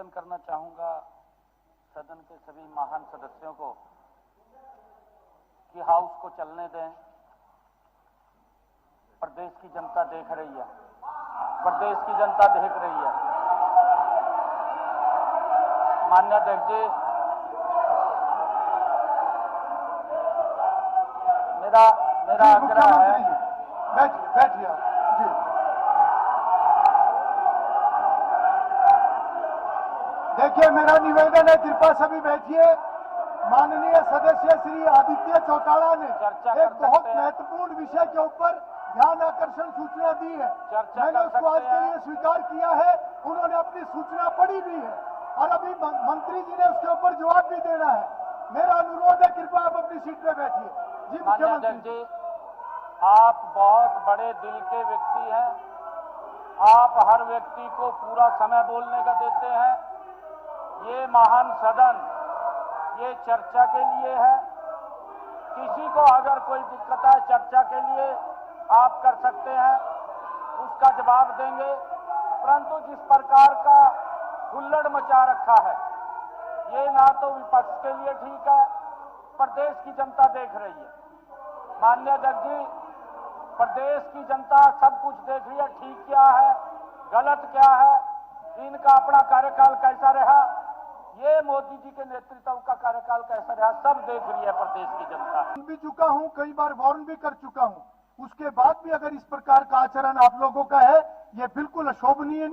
निवेदन करना चाहूंगा सदन के सभी महान सदस्यों को कि हाउस को चलने दें। प्रदेश की जनता देख रही है, प्रदेश की जनता देख रही है। माननीय अध्यक्ष जी, मेरा आग्रह है। बैठिए जी। देखिए, मेरा निवेदन है, कृपया सभी बैठिए। माननीय सदस्य श्री आदित्य चौटाला ने एक बहुत महत्वपूर्ण विषय के ऊपर ध्यान आकर्षण सूचना दी है। मैंने उसको आज के लिए स्वीकार किया है। उन्होंने अपनी सूचना पढ़ी भी है और अभी मंत्री जी ने उसके ऊपर जवाब भी देना है। मेरा अनुरोध है, कृपया आप अपनी सीट पे बैठिए। जी मुख्यमंत्री जी, आप बहुत बड़े दिल के व्यक्ति हैं। आप हर व्यक्ति को पूरा समय बोलने का देते हैं। ये महान सदन ये चर्चा के लिए है। किसी को अगर कोई दिक्कत है चर्चा के लिए आप कर सकते हैं, उसका जवाब देंगे। परंतु जिस प्रकार का हुल्लड़ मचा रखा है, ये ना तो विपक्ष के लिए ठीक है, प्रदेश की जनता देख रही है। माननीय अध्यक्ष जी, प्रदेश की जनता सब कुछ देख रही है, ठीक क्या है, गलत क्या है, इनका अपना कार्यकाल कैसा रहा, ये मोदी जी के नेतृत्व का कार्यकाल कैसा रहा, सब देख रही है प्रदेश की जनता। भी चुका हूं, कई बार वार्न भी कर चुका हूं। उसके बाद भी अगर इस प्रकार का आचरण आप लोगों का है, ये बिल्कुल अशोभनीय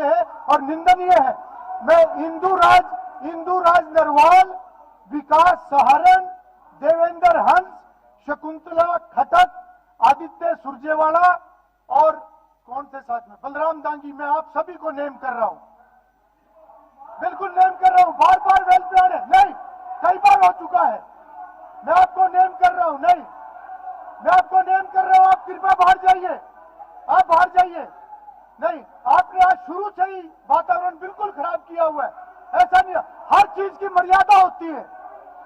है और निंदनीय है। मैं इंदू राज नरवाल, विकास सहारण, देवेंद्र हंस, शकुंतला खटक, आदित्य सुरजेवाला और कौन से साथ में बलराम दांगी, मैं आप सभी को नेम कर रहा हूं। बिल्कुल नेम कर रहा हूं। बार बार वेल प्लान है नहीं, कई बार हो चुका है। मैं आपको नेम कर रहा हूं, नहीं, मैं आपको नेम कर रहा हूं। आप कृपया बाहर जाइए, आप बाहर जाइए। नहीं, आपने आज शुरू से ही वातावरण बिल्कुल खराब किया हुआ है। ऐसा नहीं, हर चीज की मर्यादा होती है,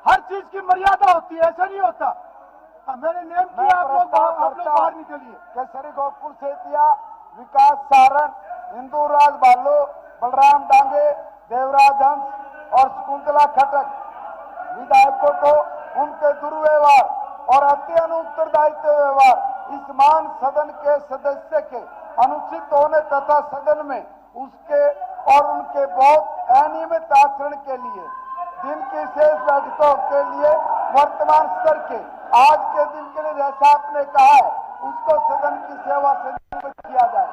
हर चीज की मर्यादा होती है, ऐसा नहीं होता। मैंने नेम किया, आप लोग बाहर निकलिए। केसरी गोकुल सेतिया, विकास सारण, इंदू राज बालो, बलराम डांगे, देवराज हंस और शकुंतला खटक विधायकों को उनके दुर्व्यवहार और अति अनुत्तरदायित्व व्यवहार, इस महान सदन के सदस्य के अनुचित होने तथा सदन में उसके और उनके बहुत अनियमित आचरण के लिए दिन की शेष बैठकों के लिए वर्तमान स्तर के आज के दिन के लिए जैसा आपने कहा है उसको सदन की सेवा से निलंबित किया जाए।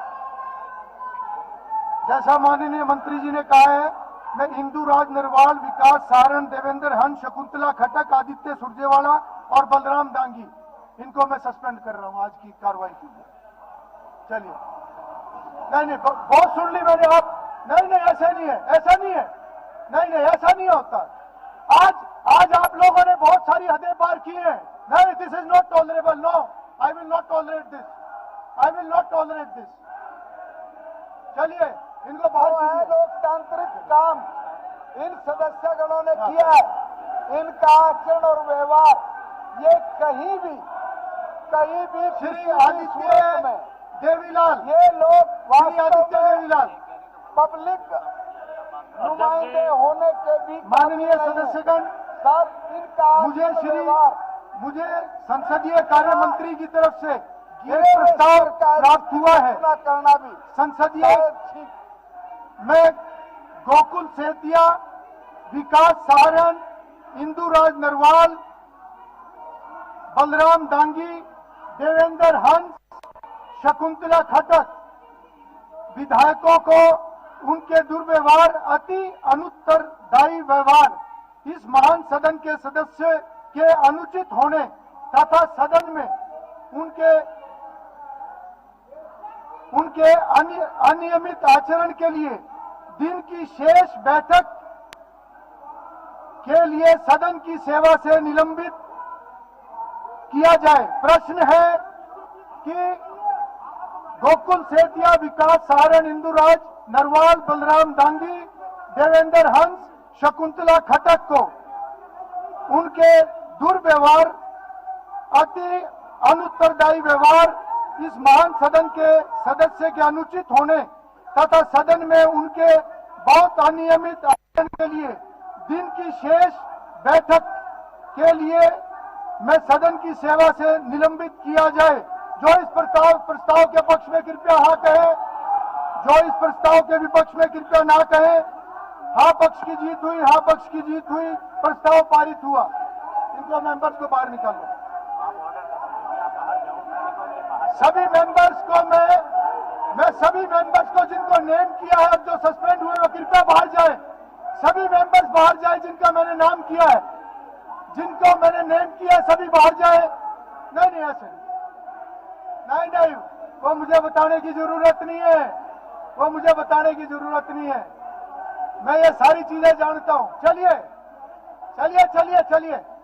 जैसा माननीय मंत्री जी ने कहा है, मैं इंदू राज नरवाल, विकास सारण, देवेंद्र हंस, शकुंतला खटक, आदित्य सुरजेवाला और बलराम दांगी, इनको मैं सस्पेंड कर रहा हूं आज की कार्रवाई के लिए। चलिए, नहीं, बहुत सुन ली मैंने। आप नहीं, ऐसा नहीं है, ऐसा नहीं है, नहीं, ऐसा नहीं होता। आज आप लोगों ने बहुत सारी हदें पार की हैं। नहीं, this is not tolerable. No, I will not tolerate this, I will not tolerate this. चलिए, इनको बहुत लोकतांत्रिक काम इन सदस्यगणों ने किया है। इनका आचरण और व्यवहार ये कहीं भी श्री आदित्य देवीलाल, ये लोग आदित्य देवीलाल पब्लिक नुमाइंदे होने के भी माननीय सदस्यगण, इनका मुझे संसदीय कार्य मंत्री की तरफ से ये प्रस्ताव प्राप्त हुआ है। करना भी संसदीय में गोकुल सेतिया, विकास सारण, इंदू राज नरवाल, बलराम दांगी, देवेंद्र हंस, शकुंतला खटक विधायकों को उनके दुर्व्यवहार, अति अनुत्तरदायी व्यवहार, इस महान सदन के सदस्य के अनुचित होने तथा सदन में उनके अनियमित आचरण के लिए दिन की शेष बैठक के लिए सदन की सेवा से निलंबित किया जाए। प्रश्न है कि गोकुल सेतिया, विकास सारण, इंदू राज नरवाल, बलराम दांगी, देवेंद्र हंस, शकुंतला खटक को उनके दुर्व्यवहार, अति अनुत्तरदायी व्यवहार, इस महान सदन के सदस्य के अनुचित होने तथा सदन में उनके बहुत अनियमित आयोजन के लिए दिन की शेष बैठक के लिए मैं सदन की सेवा से निलंबित किया जाए। जो इस प्रस्ताव के पक्ष में कृपया हाँ कहे, जो इस प्रस्ताव के विपक्ष में कृपया ना कहे। हाँ पक्ष की जीत हुई, हाँ पक्ष की जीत हुई, प्रस्ताव पारित हुआ। इनको मेंबर्स को बाहर निकालो। सभी मेंबर्स को मैं सभी मेंबर्स को जिनको नेम किया है, जो सस्पेंड हुए वो कृपया बाहर जाए। सभी मेंबर्स बाहर जाए जिनका मैंने नाम किया है, जिनको मैंने नेम किया है, सभी बाहर जाए। नहीं ऐसे नहीं, वो मुझे बताने की जरूरत नहीं है, वो मुझे बताने की जरूरत नहीं है। मैं ये सारी चीजें जानता हूं। चलिए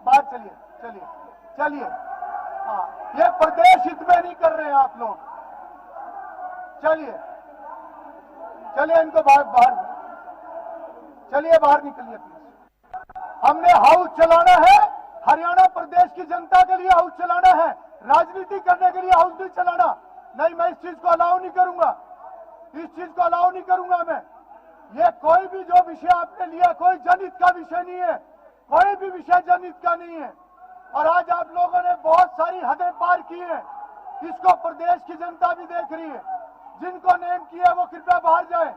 बाहर चलिए। हाँ, ये प्रदेश हित में नहीं कर रहे हैं आप लोग। चलिए इनको बाहर निकलिए प्लीज। हमने हाउस चलाना है, हरियाणा प्रदेश की जनता के लिए हाउस चलाना है, राजनीति करने के लिए हाउस नहीं चलाना। नहीं, मैं इस चीज को अलाउ नहीं करूंगा। मैं ये कोई भी जो विषय आपने लिया कोई जनहित का विषय नहीं है, कोई भी विषय जनहित का नहीं है। और आज आप लोगों ने बहुत सारी हदें पार की है, इसको प्रदेश की जनता भी देख रही है। जिनको नेम किया वो कृपया बाहर जाए।